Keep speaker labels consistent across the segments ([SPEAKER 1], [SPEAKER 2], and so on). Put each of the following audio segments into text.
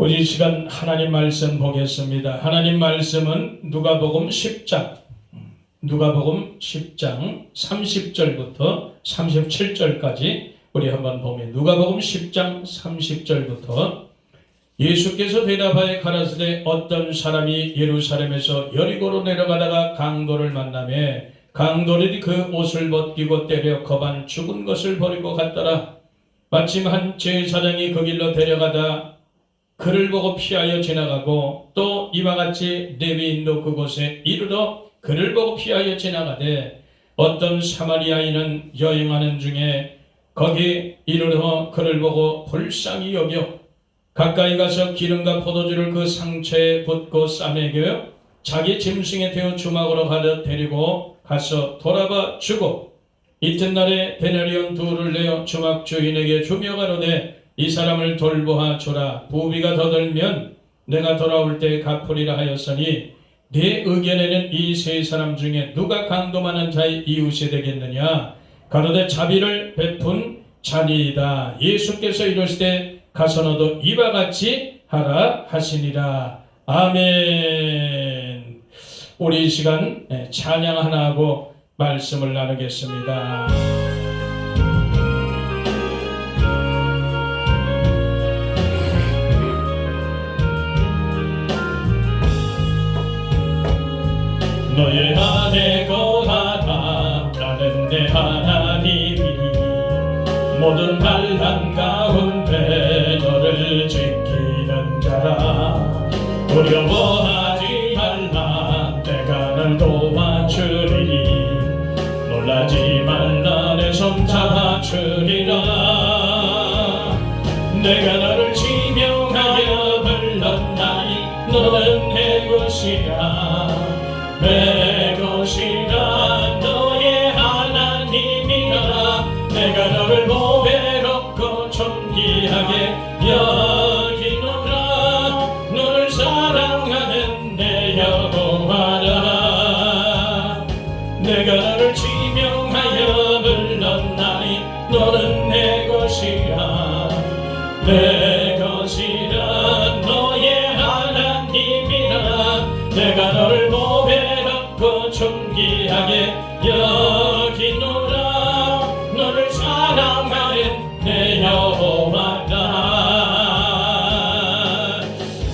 [SPEAKER 1] 우리 시간 하나님 말씀 보겠습니다. 하나님 말씀은 누가복음 10장 30절부터 37절까지 우리 한번 보면, 누가복음 10장 30절부터 예수께서 대답하여 가라사대 어떤 사람이 예루살렘에서 여리고로 내려가다가 강도를 만나며 강도들이 그 옷을 벗기고 때려 거반 죽은 것을 버리고 갔더라. 마침 한 제사장이 그 길로 데려가다 그를 보고 피하여 지나가고, 또 이와 같이 레위인도 그곳에 이르러 그를 보고 피하여 지나가되, 어떤 사마리아인은 여행하는 중에 거기 이르러 그를 보고 불쌍히 여겨 가까이 가서 기름과 포도주를 그 상처에 붓고 싸매겨 자기 짐승에 태워 주막으로 가져 데리고 가서 돌아봐 주고, 이튿날에 데나리온 둘을 내어 주막 주인에게 주며 가로되 이 사람을 돌보아 주라. 부비가 더 들면 내가 돌아올 때 갚으리라 하였으니, 네 의견에는 이 세 사람 중에 누가 강도 많은 자의 이웃이 되겠느냐? 가로되 자비를 베푼 자니이다. 예수께서 이르시되 가서 너도 이와 같이 하라 하시니라. 아멘. 우리 이 시간 찬양 하나 하고 말씀을 나누겠습니다. 너의 안에 거하라. 나는 내 하나님이 모든 환난 가운데 너를 지키는 자라. 두려워하지 말라. 내가 널 도와주리니 놀라지 말라. 내 손 잡아주리라. 내가 너를 지명하여 불렀나니 너는 내 것이라. 내 것이라. 너의 하나님이라. 내가 너를 보배롭고 존귀하게 여기노라. 너를 사랑하는 내 여호와라. 내가 너를 지명하여 불렀나니 너는 내 것이라. 내 것이라. 너의 하나님이라. 내가 너를 보배롭고 존귀하게 여기노라. 너를 사랑하는 내 여호와라.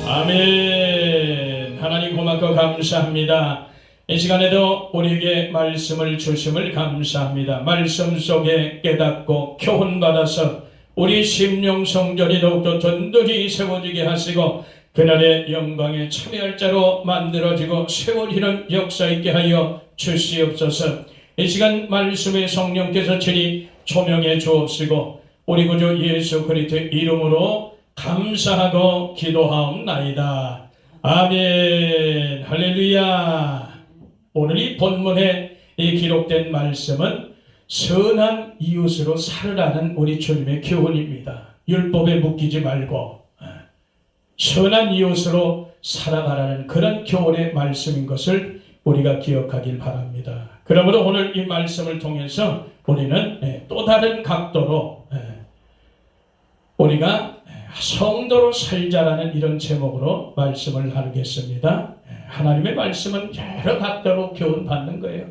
[SPEAKER 1] 아멘. 하나님 고맙고 감사합니다. 이 시간에도 우리에게 말씀을 주심을 감사합니다. 말씀 속에 깨닫고 교훈받아서 우리 심령 성전이 더욱더 든든히 세워지게 하시고, 그날의 영광에 참여할 자로 만들어지고 세워지는 역사 있게 하여 주시옵소서. 이 시간 말씀의 성령께서 친히 조명해 주옵시고, 우리 구주 예수 그리스도의 이름으로 감사하고 기도하옵나이다. 아멘. 할렐루야. 오늘 이 본문에 이 기록된 말씀은 선한 이웃으로 살으라는 우리 주님의 교훈입니다. 율법에 묶이지 말고 선한 이웃으로 살아가라는 그런 교훈의 말씀인 것을 우리가 기억하길 바랍니다. 그러므로 오늘 이 말씀을 통해서 우리는 또 다른 각도로 우리가 성도로 살자라는 이런 제목으로 말씀을 나누겠습니다. 하나님의 말씀은 여러 각도로 교훈받는 거예요.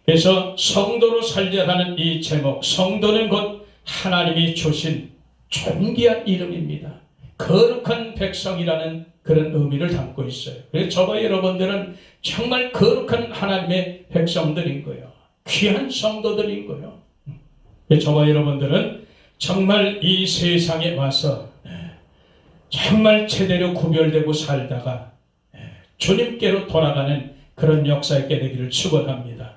[SPEAKER 1] 그래서 성도로 살자라는 이 제목, 성도는 곧 하나님이 주신 존귀한 이름입니다. 거룩한 백성이라는 그런 의미를 담고 있어요. 그래서 저와 여러분들은 정말 거룩한 하나님의 백성들인 거예요. 귀한 성도들인 거예요. 저와 여러분들은 정말 이 세상에 와서 정말 제대로 구별되고 살다가 주님께로 돌아가는 그런 역사 있게 되기를 축원합니다.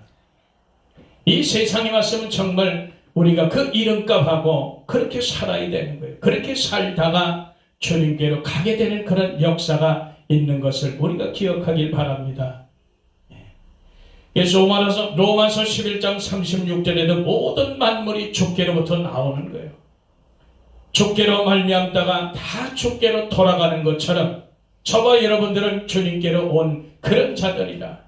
[SPEAKER 1] 이 세상에 왔으면 정말 우리가 그 이름값하고 그렇게 살아야 되는 거예요. 그렇게 살다가 주님께로 가게 되는 그런 역사가 있는 것을 우리가 기억하길 바랍니다. 그래서 로마서 11장 36절에도 모든 만물이 주께로부터 나오는 거예요. 주께로 말미암다가 다 주께로 돌아가는 것처럼 저와 여러분들은 주님께로 온 그런 자들이라.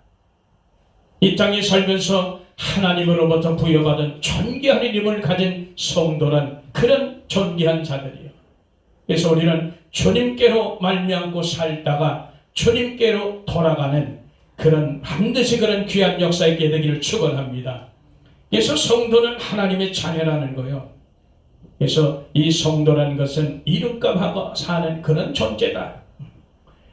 [SPEAKER 1] 이 땅에 살면서 하나님으로부터 부여받은 존귀한 이름을 가진 성도란 그런 존귀한 자들이요. 그래서 우리는 주님께로 말미암고 살다가 주님께로 돌아가는 그런 반드시 그런 귀한 역사 있게 되기를 축원합니다. 그래서 성도는 하나님의 자녀라는 거예요. 그래서 이 성도라는 것은 이름값하고 사는 그런 존재다.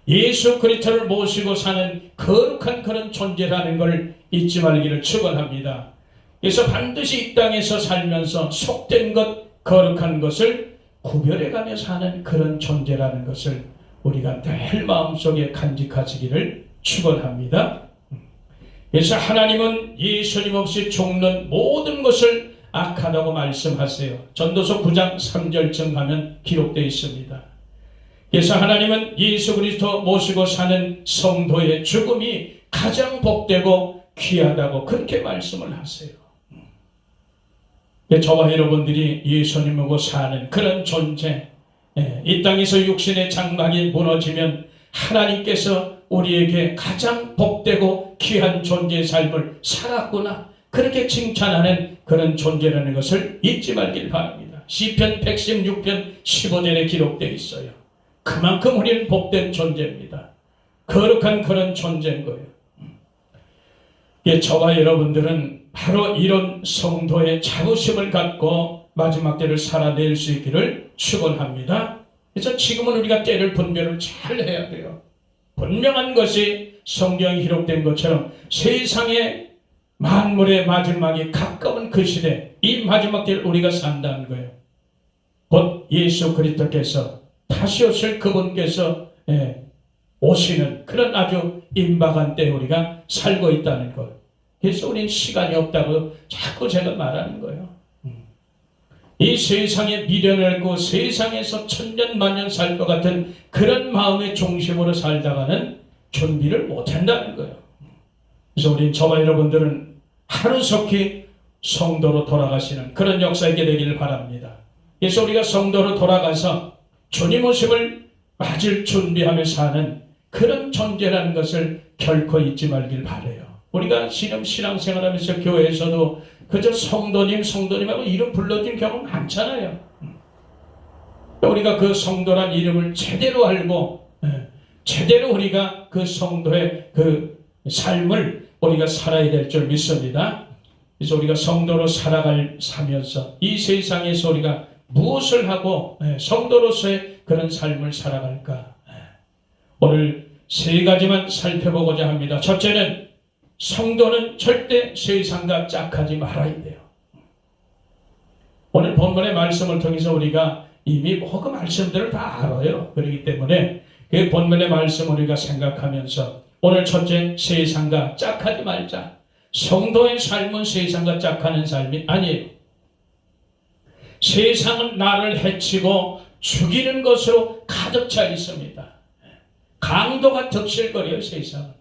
[SPEAKER 1] 예수 그리스도를 모시고 사는 거룩한 그런 존재라는 걸 잊지 말기를 축원합니다. 그래서 반드시 이 땅에서 살면서 속된 것, 거룩한 것을 구별해가며 사는 그런 존재라는 것을 우리가 늘 마음속에 간직하시기를 축원합니다. 그래서 하나님은 예수님 없이 죽는 모든 것을 악하다고 말씀하세요. 전도서 9장 3절쯤 가면 기록되어 있습니다. 그래서 하나님은 예수 그리스도 모시고 사는 성도의 죽음이 가장 복되고 귀하다고 그렇게 말씀을 하세요. 저와 여러분들이 예수님 보고 사는 그런 존재, 이 땅에서 육신의 장막이 무너지면 하나님께서 우리에게 가장 복되고 귀한 존재의 삶을 살았구나, 그렇게 칭찬하는 그런 존재라는 것을 잊지 말길 바랍니다. 시편 116편 15절에 기록되어 있어요. 그만큼 우리는 복된 존재입니다. 거룩한 그런 존재인 거예요. 저와 여러분들은 바로 이런 성도의 자부심을 갖고 마지막 때를 살아낼 수 있기를 축원합니다. 그래서 지금은 우리가 때를 분별을 잘 해야 돼요. 분명한 것이 성경에 기록된 것처럼 세상의 만물의 마지막이 가까운 그 시대, 이 마지막 때를 우리가 산다는 거예요. 곧 예수 그리스도께서 다시 오실 그분께서 오시는 그런 아주 임박한 때에 우리가 살고 있다는 것. 그래서 우리는 시간이 없다고 자꾸 제가 말하는 거예요. 이 세상에 미련하고 세상에서 천년 만년 살 것 같은 그런 마음의 중심으로 살다가는 준비를 못한다는 거예요. 그래서 우린 저와 여러분들은 하루속히 성도로 돌아가시는 그런 역사 있게 되기를 바랍니다. 그래서 우리가 성도로 돌아가서 주님 오심을 맞을 준비하며 사는 그런 존재라는 것을 결코 잊지 말길 바라요. 우리가 신앙생활하면서 교회에서도 그저 성도님하고 이름 불러준 경험 많잖아요. 우리가 그 성도란 이름을 제대로 알고 제대로 우리가 그 성도의 그 삶을 우리가 살아야 될 줄 믿습니다. 그래서 우리가 성도로 살면서 이 세상에서 우리가 무엇을 하고 성도로서의 그런 삶을 살아갈까? 오늘 세 가지만 살펴보고자 합니다. 첫째는 성도는 절대 세상과 짝하지 말아야 돼요. 오늘 본문의 말씀을 통해서 우리가 이미 그 말씀들을 다 알아요. 그렇기 때문에 그 본문의 말씀을 우리가 생각하면서 오늘 첫째, 세상과 짝하지 말자. 성도의 삶은 세상과 짝하는 삶이 아니에요. 세상은 나를 해치고 죽이는 것으로 가득 차 있습니다. 강도가 득실거려요. 세상은.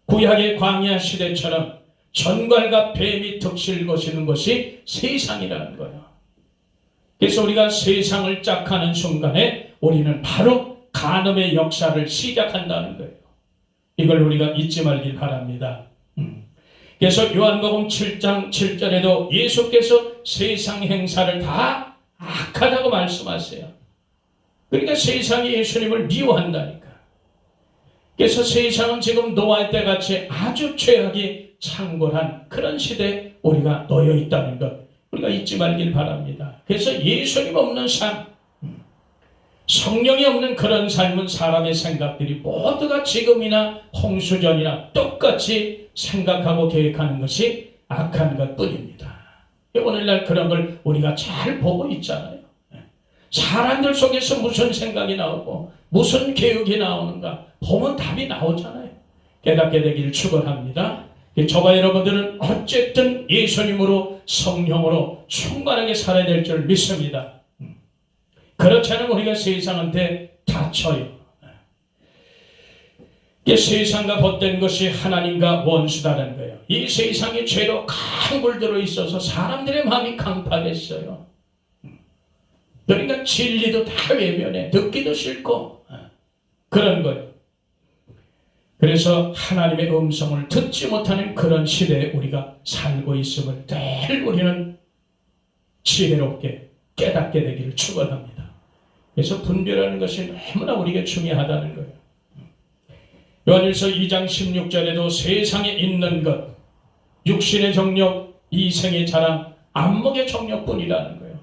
[SPEAKER 1] 구약의 광야 시대처럼 전갈과 뱀이 득실거리는 것이 세상이라는 거예요. 그래서 우리가 세상을 짝하는 순간에 우리는 바로 간음의 역사를 시작한다는 거예요. 이걸 우리가 잊지 말길 바랍니다. 그래서 요한복음 7장 7절에도 예수께서 세상 행사를 다 악하다고 말씀하세요. 그러니까 세상이 예수님을 미워한다니까. 그래서 세상은 지금 노아의 때같이 아주 죄악이 창궐한 그런 시대에 우리가 놓여 있다는 것 우리가 잊지 말길 바랍니다. 그래서 예수님 없는 삶, 성령이 없는 그런 삶은 사람의 생각들이 모두가 지금이나 홍수전이나 똑같이 생각하고 계획하는 것이 악한 것뿐입니다. 오늘날 그런 걸 우리가 잘 보고 있잖아요. 사람들 속에서 무슨 생각이 나오고 무슨 계획이 나오는가 보면 답이 나오잖아요. 깨닫게 되기를 축원합니다. 저와 여러분들은 어쨌든 예수님으로 성령으로 충만하게 살아야 될 줄 믿습니다. 그렇지 않으면 우리가 세상한테 다쳐요. 세상과 벗된 것이 하나님과 원수다는 거예요. 이 세상이 죄로 강 물들어 있어서 사람들의 마음이 강팍했어요. 그러니까 진리도 다 외면해. 듣기도 싫고 그런 거예요. 그래서 하나님의 음성을 듣지 못하는 그런 시대에 우리가 살고 있음을 늘 우리는 지혜롭게 깨닫게 되기를 축원합니다. 그래서 분별하는 것이 너무나 우리에게 중요하다는 거예요. 요한일서 2장 16절에도 세상에 있는 것, 육신의 정욕, 이생의 자랑, 안목의 정욕뿐이라는 거예요.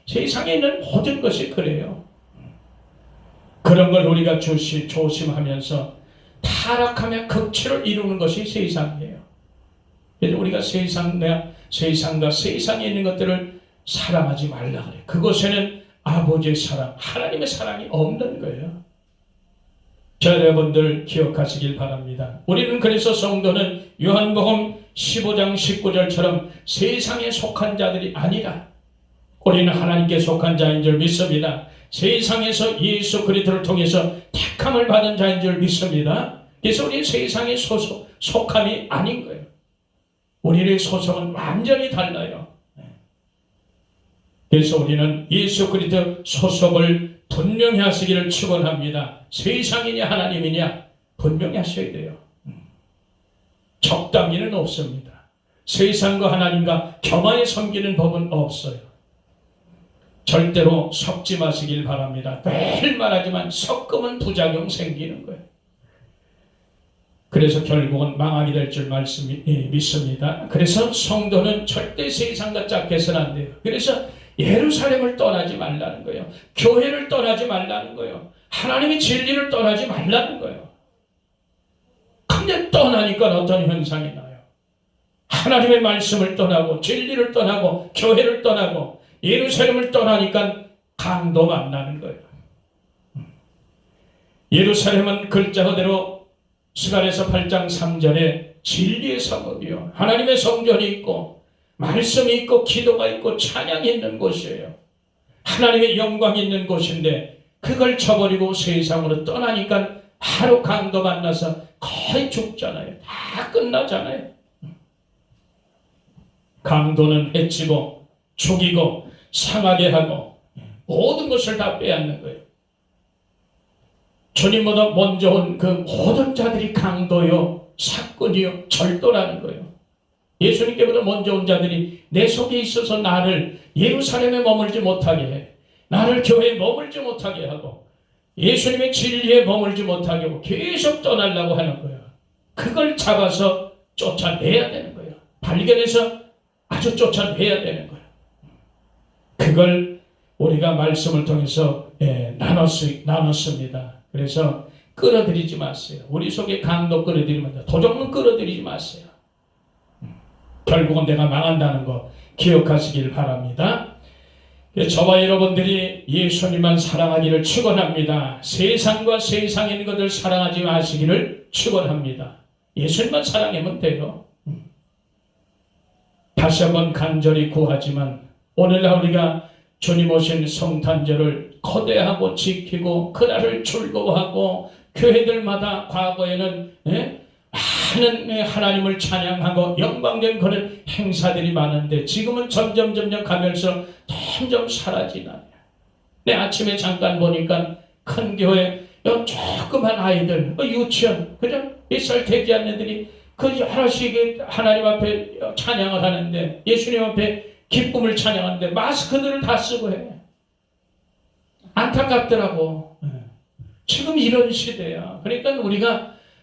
[SPEAKER 1] 세상에 있는 모든 것이 그래요. 그런 걸 우리가 조심하면서 타락하며 극치를 이루는 것이 세상이에요. 그래서 우리가 세상과 세상에 있는 것들을 사랑하지 말라 그래요. 그곳에는 아버지의 사랑, 하나님의 사랑이 없는 거예요. 자, 여러분들 기억하시길 바랍니다. 우리는 그래서 성도는 요한복음 15장 19절처럼 세상에 속한 자들이 아니라 우리는 하나님께 속한 자인 줄 믿습니다. 세상에서 예수 그리스도를 통해서 택함을 받은 자인 줄 믿습니다. 그래서 우리는 세상에 속함이 아닌 거예요. 우리의 소속은 완전히 달라요. 그래서 우리는 예수 그리스도 소속을 분명히 하시기를 축원합니다. 세상이냐 하나님이냐 분명히 하셔야 돼요. 적당히는 없습니다. 세상과 하나님과 겸하여 섬기는 법은 없어요. 절대로 섞지 마시길 바랍니다. 매일 말하지만 섞으면 부작용 생기는 거예요. 그래서 결국은 망하게 될 줄 믿습니다. 그래서 성도는 절대 세상과 짝해서는 안 돼요. 그래서 예루살렘을 떠나지 말라는 거예요. 교회를 떠나지 말라는 거예요. 하나님의 진리를 떠나지 말라는 거예요. 근데 떠나니까 어떤 현상이 나요? 하나님의 말씀을 떠나고 진리를 떠나고 교회를 떠나고 예루살렘을 떠나니까 강도 만나는 거예요. 예루살렘은 글자 그대로 스가랴서 8장 3절에 진리의 성읍이요, 하나님의 성전이 있고 말씀이 있고 기도가 있고 찬양이 있는 곳이에요. 하나님의 영광이 있는 곳인데 그걸 쳐버리고 세상으로 떠나니까 하루 강도 만나서 거의 죽잖아요. 다 끝나잖아요. 강도는 해치고 죽이고 상하게 하고 모든 것을 다 빼앗는 거예요. 주님보다 먼저 온 그 모든 자들이 강도요, 사건이요, 절도라는 거예요. 예수님께보다 먼저 온 자들이 내 속에 있어서 나를 예루살렘에 머물지 못하게 해, 나를 교회에 머물지 못하게 하고 예수님의 진리에 머물지 못하게 하고 계속 떠나려고 하는 거예요. 그걸 잡아서 쫓아내야 되는 거예요. 발견해서 아주 쫓아내야 되는 거예요. 그걸 우리가 말씀을 통해서 나눴습니다. 그래서 끌어들이지 마세요. 우리 속에 강도 끌어들이면 도적은 끌어들이지 마세요. 결국은 내가 망한다는 거 기억하시길 바랍니다. 저와 여러분들이 예수님만 사랑하기를 축원합니다. 세상과 세상에 있는 것을 사랑하지 마시기를 축원합니다. 예수님만 사랑하면 돼요. 다시 한번 간절히 구하지만 오늘날 우리가 주님 오신 성탄절을 거대하고 지키고 그날을 즐거워하고 교회들마다 과거에는 많은 하나님을 찬양하고 영광된 그런 행사들이 많은데 지금은 점점 가면서 점점 사라지나요. 내 아침에 잠깐 보니까 큰 교회 조그만 아이들 유치원 그냥 1살 되지 않는 애들이 그 여럿이 하나님 앞에 찬양을 하는데 예수님 앞에 기쁨을 찬양하는데 마스크들을 다 쓰고 해. 안타깝더라고. 지금 이런 시대야. 그러니까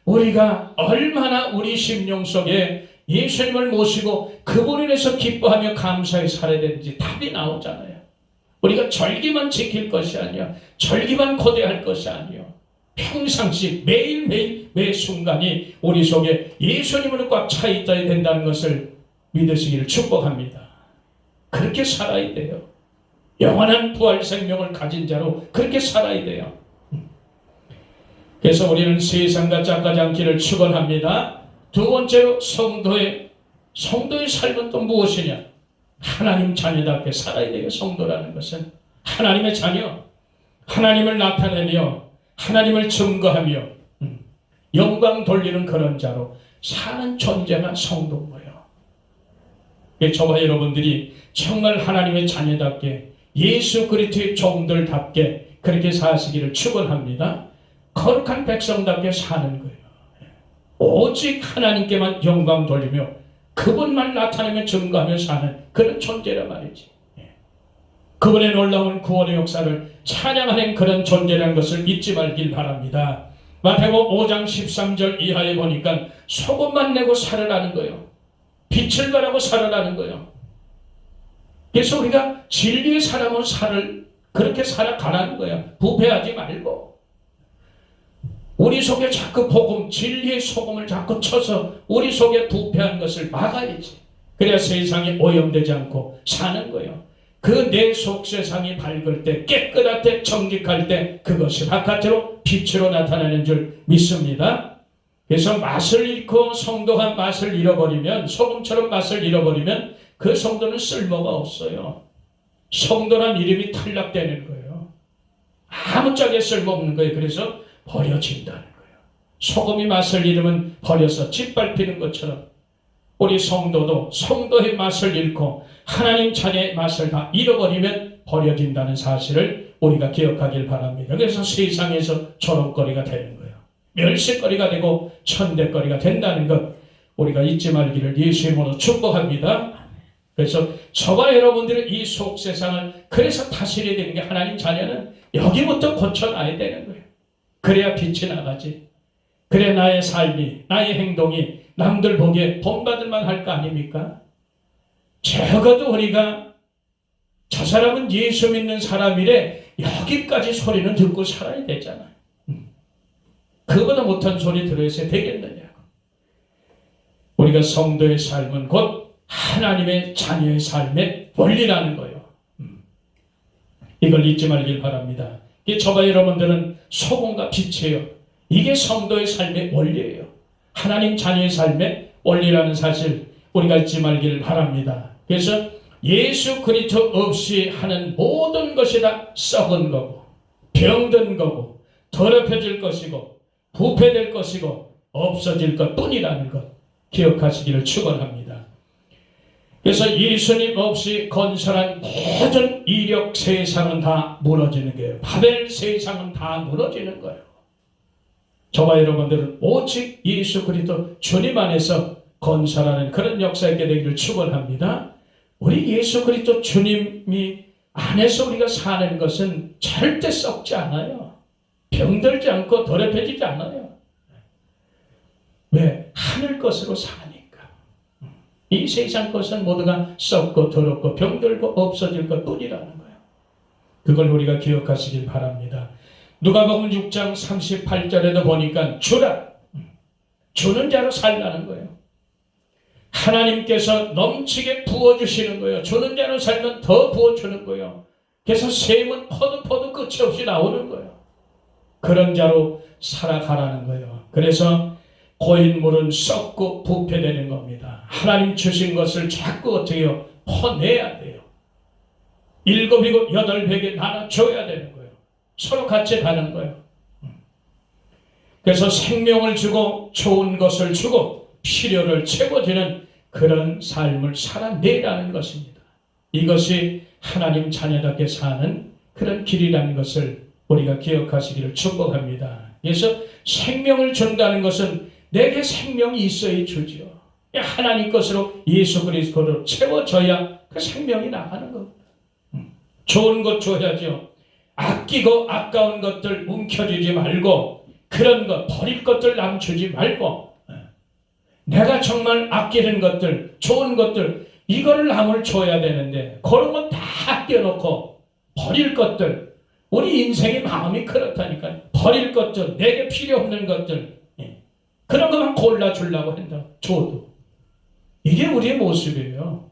[SPEAKER 1] 우리가 얼마나 우리 심령 속에 예수님을 모시고 그분에 대해서 기뻐하며 감사히 살아야 되는지 답이 나오잖아요. 우리가 절기만 지킬 것이 아니야. 절기만 고대할 것이 아니요. 평상시 매일매일 매 순간이 우리 속에 예수님으로 꽉 차 있어야 된다는 것을 믿으시기를 축복합니다. 그렇게 살아야 돼요. 영원한 부활 생명을 가진 자로 그렇게 살아야 돼요. 그래서 우리는 세상과 짝하지 않기를 축원합니다. 두 번째로 성도의 삶은 또 무엇이냐? 하나님 자녀답게 살아야 돼요. 성도라는 것은 하나님의 자녀, 하나님을 나타내며 하나님을 증거하며 영광 돌리는 그런 자로 사는 존재가 성도인 거예요. 저와 여러분들이 정말 하나님의 자녀답게 예수 그리스도의 종들답게 그렇게 사시기를 축원합니다. 거룩한 백성답게 사는 거예요. 오직 하나님께만 영광 돌리며 그분만 나타내며 증거하며 사는 그런 존재란 말이지. 그분의 놀라운 구원의 역사를 찬양하는 그런 존재라는 것을 잊지 말길 바랍니다. 마태복음 5장 13절 이하에 보니까 소금만 내고 살으라는 거예요. 빛을 발하고 살으라는 거예요. 그래서 우리가 진리의 사람은 그렇게 살아가라는 거예요. 부패하지 말고. 우리 속에 자꾸 복음, 진리의 소금을 자꾸 쳐서 우리 속에 부패한 것을 막아야지. 그래야 세상에 오염되지 않고 사는 거예요. 그 내 속 세상이 밝을 때, 깨끗할 때, 정직할 때 그것이 바깥으로 빛으로 나타나는 줄 믿습니다. 그래서 맛을 잃고 성도가 맛을 잃어버리면, 소금처럼 맛을 잃어버리면 그 성도는 쓸모가 없어요. 성도란 이름이 탈락되는 거예요. 아무짝에 쓸모없는 거예요. 그래서 버려진다는 거예요. 소금이 맛을 잃으면 버려서 짓밟히는 것처럼 우리 성도도 성도의 맛을 잃고 하나님 자녀의 맛을 다 잃어버리면 버려진다는 사실을 우리가 기억하길 바랍니다. 그래서 세상에서 조롱거리가 되는 거예요. 멸시거리가 되고 천대거리가 된다는 것 우리가 잊지 말기를 예수의 이름으로 축복합니다. 그래서 저와 여러분들의 이 속 세상을 그래서 다스려야 되는 게 하나님 자녀는 여기부터 고쳐놔야 되는 거예요. 그래야 빛이 나가지. 그래 나의 삶이, 나의 행동이 남들 보기에 본받을만 할 거 아닙니까? 적어도 우리가 저 사람은 예수 믿는 사람이래 여기까지 소리는 듣고 살아야 되잖아. 그보다 못한 소리 들어야 되겠느냐고. 우리가 성도의 삶은 곧 하나님의 자녀의 삶의 원리라는 거예요. 이걸 잊지 말길 바랍니다. 저와 여러분들은 소금과 빛이에요. 이게 성도의 삶의 원리예요. 하나님 자녀의 삶의 원리라는 사실 우리가 잊지 말길 바랍니다. 그래서 예수 그리스도 없이 하는 모든 것이 다 썩은 거고 병든 거고 더럽혀질 것이고 부패될 것이고 없어질 것뿐이라는 것 기억하시기를 축원합니다. 그래서 예수님 없이 건설한 모든 이력 세상은 다 무너지는 거예요. 바벨 세상은 다 무너지는 거예요. 저와 여러분들은 오직 예수 그리스도 주님 안에서 건설하는 그런 역사 있게 되기를 축원합니다. 우리 예수 그리스도 주님이 안에서 우리가 사는 것은 절대 썩지 않아요. 병들지 않고 더럽혀지지 않아요. 왜? 하늘 것으로 사니까. 이 세상 것은 모두가 썩고 더럽고 병들고 없어질 것뿐이라는 거예요. 그걸 우리가 기억하시길 바랍니다. 누가복음 6장 38절에도 보니까 주는 자로 살라는 거예요. 하나님께서 넘치게 부어주시는 거예요. 주는 자로 살면 더 부어주는 거예요. 그래서 샘은 퍼도 끝이 없이 나오는 거예요. 그런 자로 살아가라는 거예요. 그래서 고인물은 썩고 부패되는 겁니다. 하나님 주신 것을 자꾸 어떻게 해요? 퍼내야 돼요. 7이고 8배에 나눠줘야 되는 거예요. 서로 같이 가는 거예요. 그래서 생명을 주고 좋은 것을 주고 필요를 채워주는 그런 삶을 살아내라는 것입니다. 이것이 하나님 자녀답게 사는 그런 길이라는 것을 우리가 기억하시기를 축복합니다. 그래서 생명을 준다는 것은 내게 생명이 있어야 주죠. 하나님 것으로 예수 그리스도로 채워져야 그 생명이 나가는 겁니다. 좋은 것 줘야죠. 아끼고 아까운 것들 움켜쥐지 말고 그런 것 버릴 것들 남주지 말고 내가 정말 아끼는 것들 좋은 것들 이거를 남을 줘야 되는데 그런 건 다 아껴놓고 버릴 것들 우리 인생의 마음이 그렇다니까요. 버릴 것들 내게 필요 없는 것들 그런 것만 골라주려고 한다. 줘도 이게 우리의 모습이에요.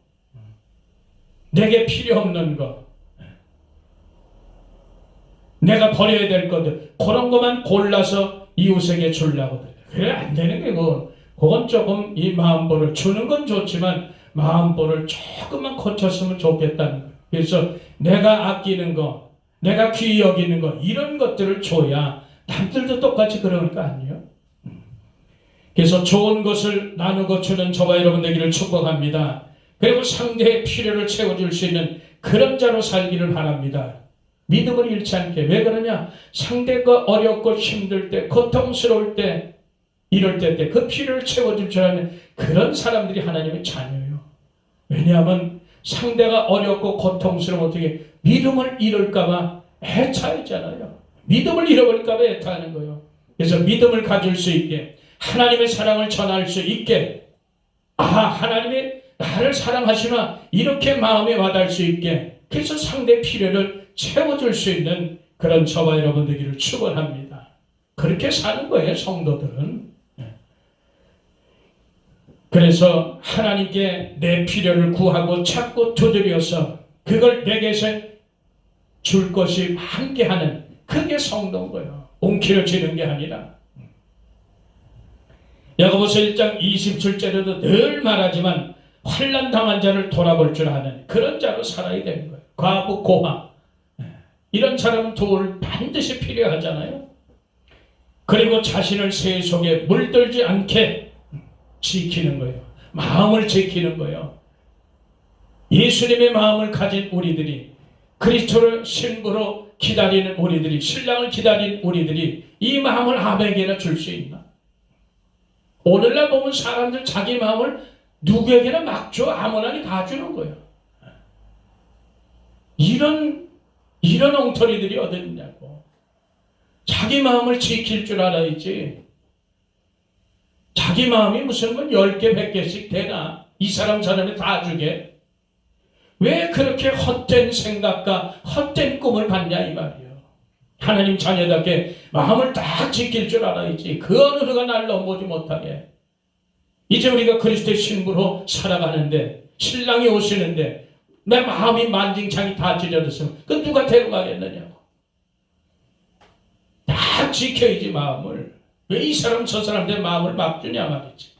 [SPEAKER 1] 내게 필요 없는 것 내가 버려야 될 것들 그런 것만 골라서 이웃에게 주려고 그래 안 되는 게 그건 조금 이 마음보를 주는 건 좋지만 마음보를 조금만 고쳤으면 좋겠다는 거예요. 그래서 내가 아끼는 거 내가 귀히 여기는 거 이런 것들을 줘야 남들도 똑같이 그럴 거 아니에요. 그래서 좋은 것을 나누고 주는 저와 여러분 되기를 축복합니다. 그리고 상대의 필요를 채워줄 수 있는 그런 자로 살기를 바랍니다. 믿음을 잃지 않게. 왜 그러냐? 상대가 어렵고 힘들 때 고통스러울 때 이럴 때 그 필요를 채워줄 줄 아는 그런 사람들이 하나님의 자녀예요. 왜냐하면 상대가 어렵고 고통스러우면 어떻게 믿음을 잃을까봐 애타했잖아요. 믿음을 잃어버릴까봐 애타하는 거예요. 그래서 믿음을 가질 수 있게, 하나님의 사랑을 전할 수 있게, 하나님이 나를 사랑하시나 이렇게 마음에 와닿을 수 있게, 그래서 상대 필요를 채워줄 수 있는 그런 저와 여러분 되기를 축원합니다. 그렇게 사는 거예요, 성도들은. 그래서 하나님께 내 필요를 구하고 찾고 두드려서 그걸 내게서 줄 것이 함께하는, 그게 성도인 거예요. 웅키려지는 게 아니라. 야고보서 1장 27절에도 늘 말하지만 환난 당한 자를 돌아볼 줄 아는 그런 자로 살아야 되는 거예요. 과부, 고아, 이런 사람은 도울 반드시 필요하잖아요. 그리고 자신을 세속에 물들지 않게 지키는 거예요. 마음을 지키는 거예요. 예수님의 마음을 가진 우리들이, 그리스도를 신부로 기다리는 우리들이, 신랑을 기다리는 우리들이 이 마음을 아무에게나 줄 수 있나? 오늘날 보면 사람들 자기 마음을 누구에게나 막 줘. 아무나 다 주는 거예요. 이런 엉터리들이 어디 있냐고. 자기 마음을 지킬 줄 알아야지. 자기 마음이 무슨 10개, 100개씩 되나? 이 사람 저놈이 다 주게. 왜 그렇게 헛된 생각과 헛된 꿈을 갖냐 이 말이에요. 하나님 자녀답게 마음을 딱 지킬 줄 알아야지. 그 어느 누가 날 넘보지 못하게. 이제 우리가 그리스도의 신부로 살아가는데, 신랑이 오시는데 내 마음이 만진창이 다 찢어졌으면 그 누가 데려가겠느냐고. 다 지켜야지 마음을. 왜 이 사람 저 사람들 마음을 막 주냐 말이지.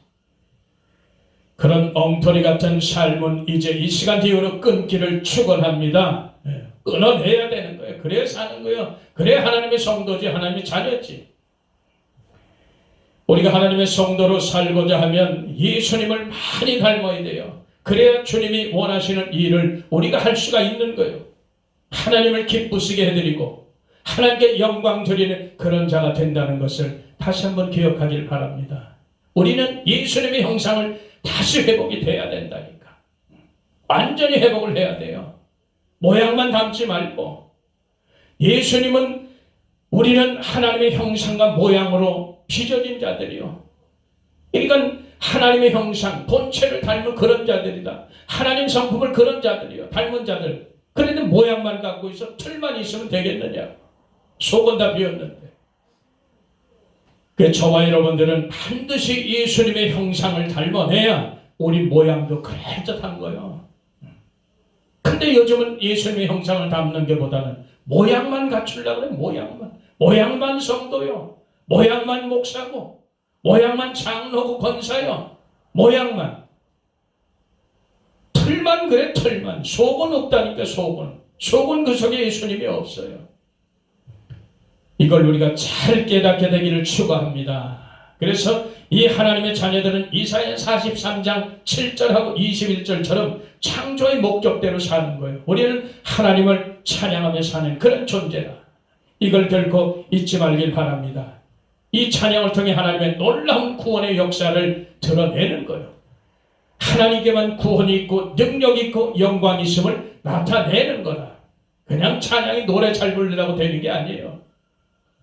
[SPEAKER 1] 그런 엉터리 같은 삶은 이제 이 시간 이후로 끊기를 축원합니다. 끊어내야 되는 거예요. 그래야 사는 거예요. 그래야 하나님의 성도지, 하나님의 자녀지. 우리가 하나님의 성도로 살고자 하면 예수님을 많이 닮아야 돼요. 그래야 주님이 원하시는 일을 우리가 할 수가 있는 거예요. 하나님을 기쁘시게 해드리고 하나님께 영광 드리는 그런 자가 된다는 것을 다시 한번 기억하길 바랍니다. 우리는 예수님의 형상을 다시 회복이 돼야 된다니까. 완전히 회복을 해야 돼요. 모양만 담지 말고. 예수님은, 우리는 하나님의 형상과 모양으로 빚어진 자들이요. 그러니까 하나님의 형상, 본체를 닮은 그런 자들이다. 하나님 성품을 그런 자들이요. 닮은 자들. 그런데 모양만 갖고 있어 틀만 있으면 되겠느냐. 속은 다 비었는데. 그 저와 여러분들은 반드시 예수님의 형상을 닮아내야 우리 모양도 그럴듯한 거예요. 근데 요즘은 예수님의 형상을 닮는 게보다는 모양만 갖추려고 그래. 모양만 성도요. 모양만 목사고, 모양만 장로고 권사요. 모양만. 틀만 그래, 틀만. 속은 없다니까, 속은. 속은 그 속에 예수님이 없어요. 이걸 우리가 잘 깨닫게 되기를 축원합니다. 그래서 이 하나님의 자녀들은 이사야 43장 7절하고 21절처럼 창조의 목적대로 사는 거예요. 우리는 하나님을 찬양하며 사는 그런 존재다. 이걸 결코 잊지 말길 바랍니다. 이 찬양을 통해 하나님의 놀라운 구원의 역사를 드러내는 거예요. 하나님께만 구원이 있고 능력이 있고 영광이 있음을 나타내는 거다. 그냥 찬양이 노래 잘 부르려고 되는 게 아니에요.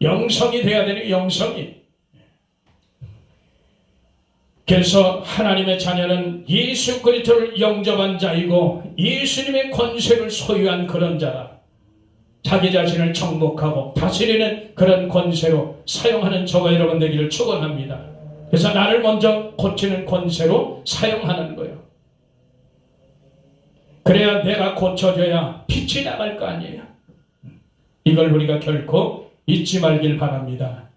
[SPEAKER 1] 영성이 돼야 되는 영성이. 그래서 하나님의 자녀는 예수 그리스도를 영접한 자이고 예수님의 권세를 소유한 그런 자라. 자기 자신을 정복하고 다스리는 그런 권세로 사용하는 저와 여러분 되기를 축원합니다. 그래서 나를 먼저 고치는 권세로 사용하는 거예요. 그래야 내가 고쳐져야 빛이 나갈 거 아니에요. 이걸 우리가 결코 잊지 말길 바랍니다.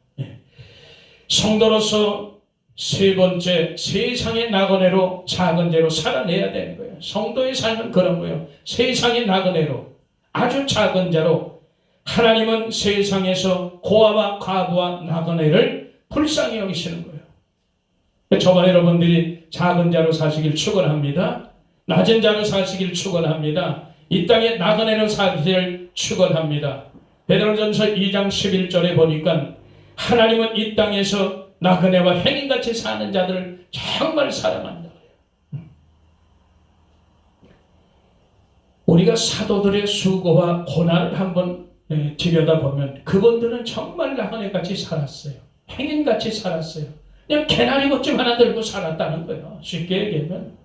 [SPEAKER 1] 성도로서 세 번째, 세상의 나그네로 작은 죄로 살아내야 되는 거예요. 성도의 삶은 그런 거예요. 세상의 나그네로, 아주 작은 자로. 하나님은 세상에서 고아와 과부와 나그네를 불쌍히 여기시는 거예요. 저와 여러분들이 작은 자로 사시길 축원합니다. 낮은 자로 사시길 축원합니다. 이 땅에 나그네로 사시길 축원합니다. 베드로전서 2장 11절에 보니까 하나님은 이 땅에서 나그네와 행인같이 사는 자들을 정말 사랑한다. 우리가 사도들의 수고와 고난을 한번 들여다보면 그분들은 정말 나그네같이 살았어요. 행인같이 살았어요. 그냥 개나리 겉좀 하나 들고 살았다는 거예요. 쉽게 얘기하면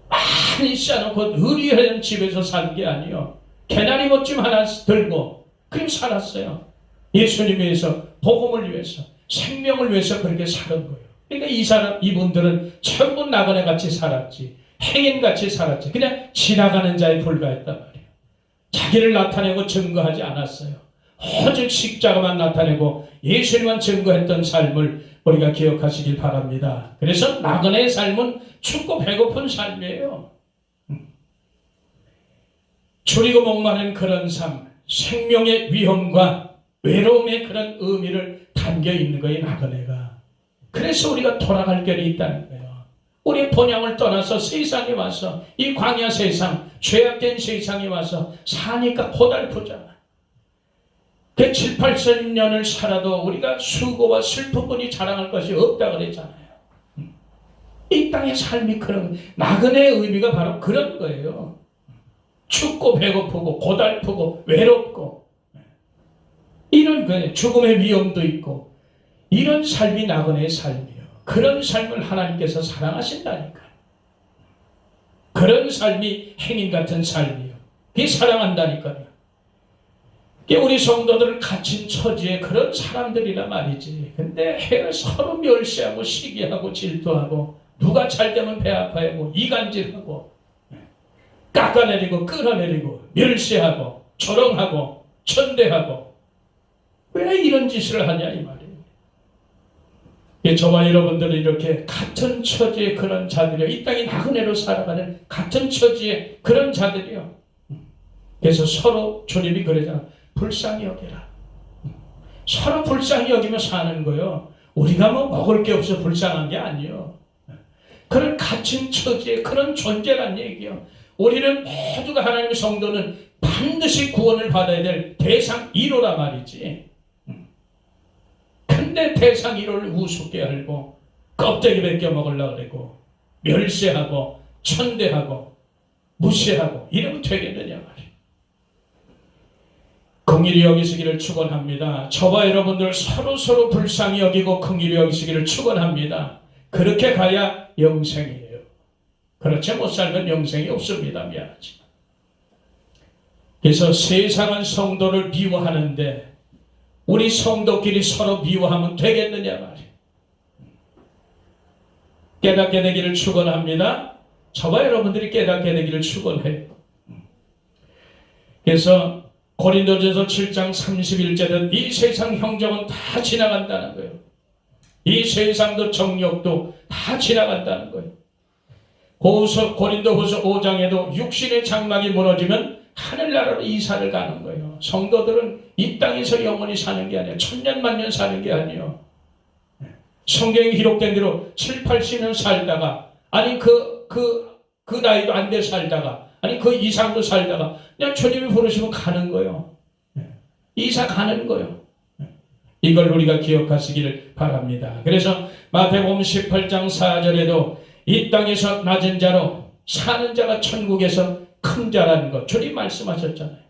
[SPEAKER 1] 많이 쌓아놓고 의리한 집에서 산 게 아니에요. 개나리 겉좀 하나 들고 그렇게 살았어요. 예수님 위해서, 복음을 위해서, 생명을 위해서 그렇게 사는 거예요. 그러니까 이분들은 전부 나그네같이 살았지, 행인같이 살았지, 그냥 지나가는 자에 불과했단 말이에요. 자기를 나타내고 증거하지 않았어요. 오직 십자가만 나타내고 예수님만 증거했던 삶을 우리가 기억하시길 바랍니다. 그래서 나그네의 삶은 춥고 배고픈 삶이에요. 줄이고 목마른 그런 삶, 생명의 위험과 외로움의 그런 의미를 담겨 있는 거예요, 나그네가. 그래서 우리가 돌아갈 길이 있다는 거예요. 우리의 본향을 떠나서 세상에 와서, 이 광야 세상, 죄악된 세상에 와서 사니까 고달프잖아. 그 7, 80년을 살아도 우리가 수고와 슬픔뿐이 자랑할 것이 없다 그랬잖아요. 이 땅의 삶이 그런, 나그네의 의미가 바로 그런 거예요. 춥고 배고프고 고달프고 외롭고 이런 거예요. 죽음의 위험도 있고 이런 삶이 나그네의 삶이에요. 그런 삶을 하나님께서 사랑하신다니까. 그런 삶이 행인 같은 삶이에요. 그게 사랑한다니까요. 우리 성도들은 갇힌 처지에 그런 사람들이란 말이지. 근데 서로 멸시하고 시기하고 질투하고 누가 잘되면 배 아파하고 이간질하고 깎아내리고 끌어내리고 멸시하고 조롱하고 천대하고 왜 이런 짓을 하냐 이 말이에요. 저와 여러분들은 이렇게 같은 처지의 그런 자들이요, 이 땅이 나그네로 살아가는 같은 처지의 그런 자들이요. 그래서 서로 주님이 그러잖아. 불쌍히 여겨라. 서로 불쌍히 여기며 사는 거요. 우리가 뭐 먹을 게 없어 불쌍한 게 아니요. 그런 갇힌 처지의 그런 존재란 얘기요. 우리는 모두가 하나님의 성도는 반드시 구원을 받아야 될 대상 1호라 말이지. 근데 대상 1호를 우습게 알고 껍데기 벗겨 먹으려고 그러고 멸시하고 천대하고 무시하고 이러면 되겠느냐 말이에요. 긍휼히 여기시기를 축원합니다. 저와 여러분들 서로 불쌍히 여기고 긍휼히 여기시기를 축원합니다. 그렇게 가야 영생이에요. 그렇지 못 살면 영생이 없습니다. 미안하지만. 그래서 세상은 성도를 미워하는데 우리 성도끼리 서로 미워하면 되겠느냐 말이에요. 깨닫게 되기를 축원합니다. 저와 여러분들이 깨닫게 되기를 축원해요. 그래서 고린도전서 7장 31절은 이 세상 형정은 다 지나간다는 거예요. 이 세상도 정욕도 다 지나간다는 거예요. 고린도후서 5장에도 육신의 장막이 무너지면 하늘나라로 이사를 가는 거예요. 성도들은 이 땅에서 영원히 사는 게 아니에요. 천년 만년 사는 게 아니에요. 성경에 기록된 대로 7, 80년 살다가 아니 그 나이도 안 돼 살다가 아니 그 이상도 살다가 그냥 주님이 부르시면 가는 거예요. 이사 가는 거예요. 이걸 우리가 기억하시기를 바랍니다. 그래서 마태복음 18장 4절에도 이 땅에서 낮은 자로 사는 자가 천국에서 큰 자라는 것 주님 말씀하셨잖아요.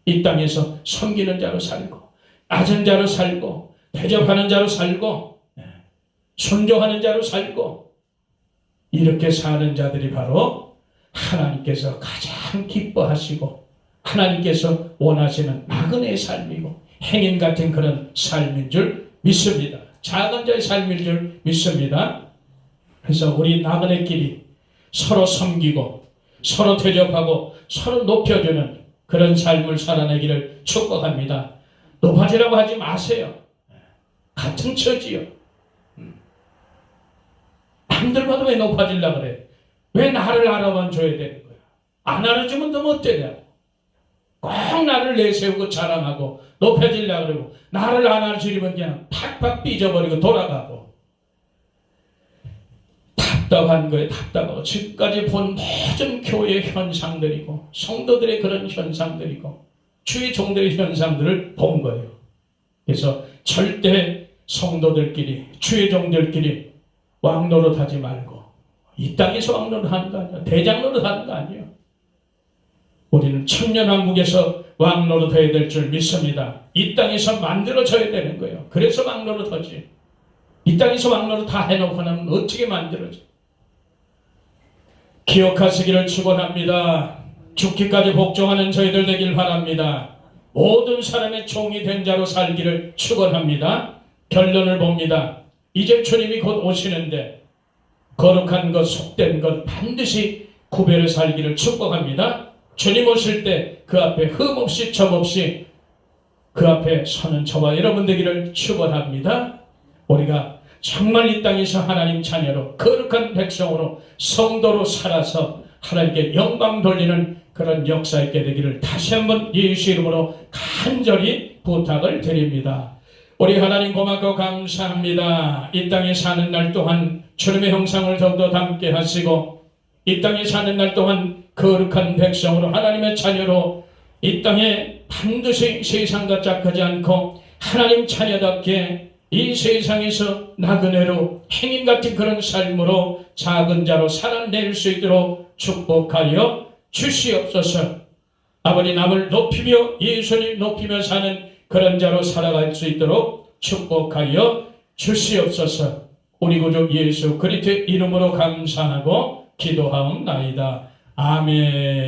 [SPEAKER 1] 이 땅에서 섬기는 자로 살고 낮은 자로 살고 대접하는 자로 살고 순종하는 자로 살고 이렇게 사는 자들이 바로 하나님께서 가장 기뻐하시고 하나님께서 원하시는 나그네의 삶이고 행인 같은 그런 삶인 줄 믿습니다. 작은 자의 삶인 줄 믿습니다. 그래서 우리 나그네끼리 서로 섬기고 서로 대접하고 서로 높여주는 그런 삶을 살아내기를 축복합니다. 높아지라고 하지 마세요. 같은 처지요. 남들 봐도 왜 높아지려고 그래? 왜 나를 알아만 줘야 되는 거야? 안 알아주면 너 어때냐? 꼭 나를 내세우고 자랑하고 높여지려고 그러고 나를 안 알아주면 그냥 팍팍 삐져버리고 돌아가고 답답한 거예요. 답답하고 지금까지 본 모든 교회의 현상들이고 성도들의 그런 현상들이고 주의 종들의 현상들을 본 거예요. 그래서 절대 성도들끼리 주의 종들끼리 왕노릇하지 말고 이 땅에서 왕노릇하는 거 아니에요. 대장 노릇하는 거 아니에요. 우리는 천년왕국에서 왕노릇해야 될 줄 믿습니다. 이 땅에서 만들어져야 되는 거예요. 그래서 왕노릇하지. 이 땅에서 왕노릇 다 해놓고는 어떻게 만들어져? 기억하시기를 축원합니다. 죽기까지 복종하는 저희들 되길 바랍니다. 모든 사람의 종이 된 자로 살기를 축원합니다. 결론을 봅니다. 이제 주님이 곧 오시는데 거룩한 것, 속된 것 반드시 구별해 살기를 축복합니다. 주님 오실 때 그 앞에 흠 없이 점 없이 그 앞에 서는 저와 여러분 되기를 축원합니다. 우리가 정말 이 땅에서 하나님 자녀로 거룩한 백성으로 성도로 살아서 하나님께 영광 돌리는 그런 역사 있게 되기를 다시 한번 예수 이름으로 간절히 부탁을 드립니다. 우리 하나님 고맙고 감사합니다. 이 땅에 사는 날 동안 주님의 형상을 더욱더 담게 하시고 이 땅에 사는 날 동안 거룩한 백성으로 하나님의 자녀로 이 땅에 반드시 세상과 짝하지 않고 하나님 자녀답게 이 세상에서 나그네로 행인 같은 그런 삶으로 작은 자로 살아낼 수 있도록 축복하여 주시옵소서. 아버지 남을 높이며 예수님 높이며 사는 그런 자로 살아갈 수 있도록 축복하여 주시옵소서. 우리 구주 예수 그리스도의 이름으로 감사하고 기도하옵나이다. 아멘.